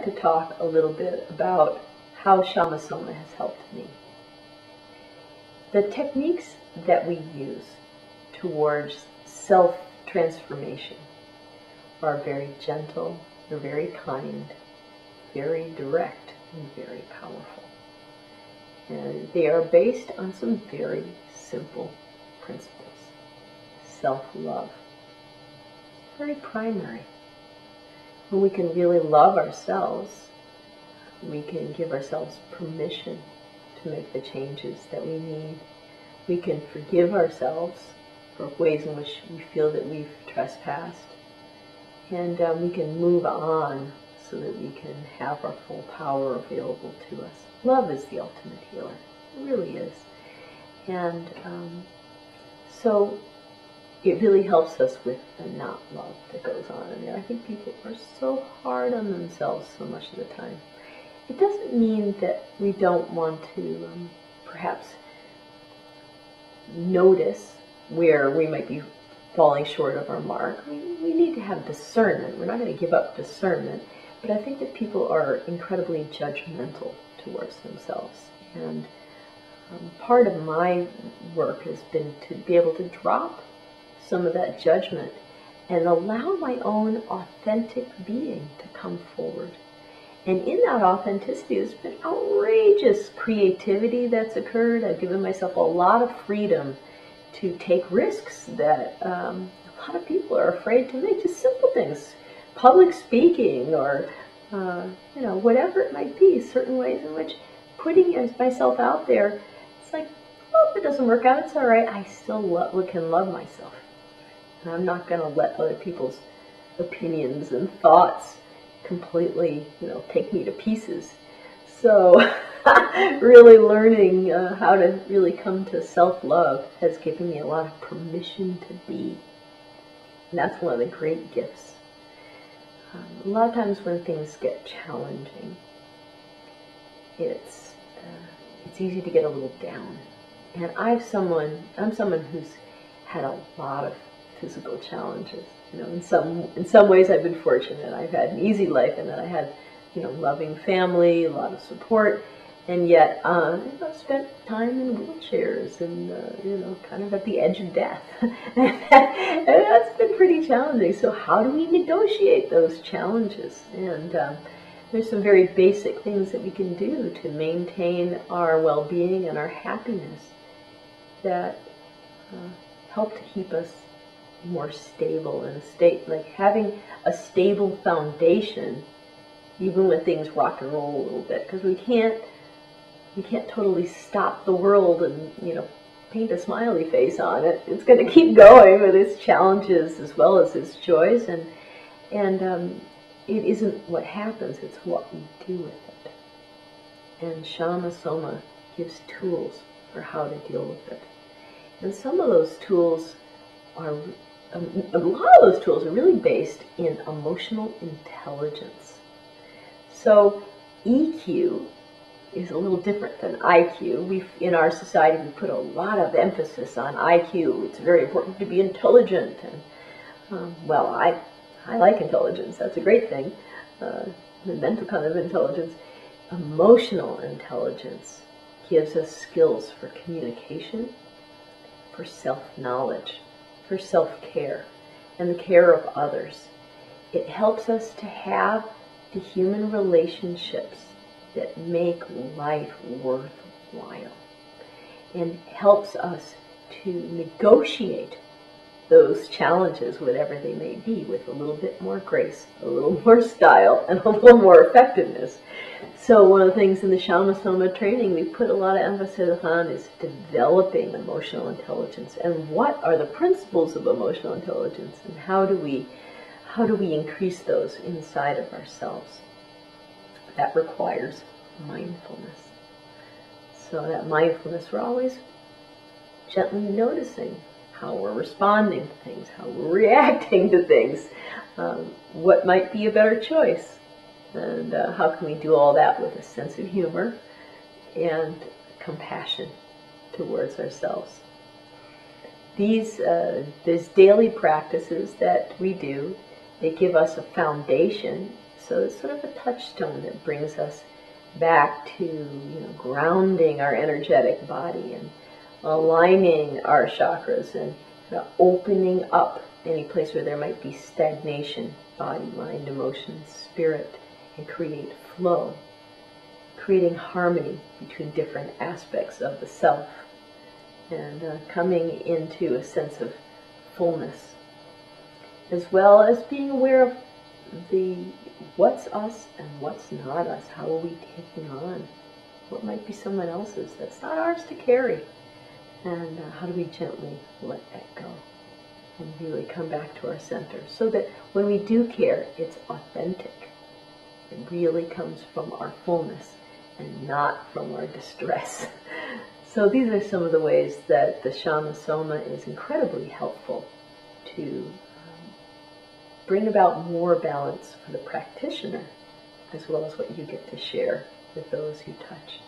like to talk a little bit about how ShamaSoma has helped me. The techniques that we use towards self-transformation are very gentle, they're very kind, very direct, and very powerful. And they are based on some very simple principles. Self-love, very primary. When we can really love ourselves, we can give ourselves permission to make the changes that we need. We can forgive ourselves for ways in which we feel that we've trespassed. And we can move on so that we can have our full power available to us. Love is the ultimate healer. It really is. And so it really helps us with the not love that goes on in there. I think people are so hard on themselves so much of the time. It doesn't mean that we don't want to perhaps notice where we might be falling short of our mark. We need to have discernment. We're not going to give up discernment, but I think that people are incredibly judgmental towards themselves. And part of my work has been to be able to drop some of that judgment and allow my own authentic being to come forward. And in that authenticity, there's been outrageous creativity that's occurred. I've given myself a lot of freedom to take risks that a lot of people are afraid to make. Just simple things, public speaking, or whatever it might be. Certain ways in which putting myself out there, it's like, well, if it doesn't work out, it's all right. I still can love myself. And I'm not going to let other people's opinions and thoughts completely, take me to pieces. So really learning how to really come to self-love has given me a lot of permission to be. And that's one of the great gifts. A lot of times when things get challenging, it's easy to get a little down. And I'm someone who's had a lot of physical challenges. In some ways I've been fortunate. I've had an easy life, and then I had, loving family, a lot of support, and yet I've spent time in wheelchairs and kind of at the edge of death. And that's been pretty challenging. So how do we negotiate those challenges? And there's some very basic things that we can do to maintain our well-being and our happiness that help to keep us more stable in a state, like having a stable foundation even when things rock and roll a little bit, because we can't totally stop the world and paint a smiley face on it. It's going to keep going with its challenges as well as its joys, and it isn't what happens, it's what we do with it. And ShamaSoma gives tools for how to deal with it. And some of those tools are a lot of those tools are really based in emotional intelligence. So EQ is a little different than IQ. In our society, we put a lot of emphasis on IQ. It's very important to be intelligent. And well, I like intelligence. That's a great thing. The mental kind of intelligence. Emotional intelligence gives us skills for communication, for self-knowledge, for self-care, and the care of others. It helps us to have the human relationships that make life worthwhile, and helps us to negotiate those challenges, whatever they may be, with a little bit more grace, a little more style, and a little more effectiveness. So one of the things in the ShamaSoma training we put a lot of emphasis on is developing emotional intelligence, and what are the principles of emotional intelligence, and how do we increase those inside of ourselves. That requires mindfulness. So that mindfulness, we're always gently noticing how we're responding to things, how we're reacting to things, what might be a better choice, and how can we do all that with a sense of humor and compassion towards ourselves. These daily practices that we do, they give us a foundation So it's sort of a touchstone that brings us back to grounding our energetic body and aligning our chakras and opening up any place where there might be stagnation, body, mind, emotions, spirit, and create flow, creating harmony between different aspects of the self, and coming into a sense of fullness, as well as being aware of what's us and what's not us. How are we taking on what might be someone else's that's not ours to carry? And how do we gently let that go and really come back to our center, so that when we do care, it's authentic. It really comes from our fullness and not from our distress. So these are some of the ways that the ShamaSoma is incredibly helpful to bring about more balance for the practitioner, as well as what you get to share with those you touch.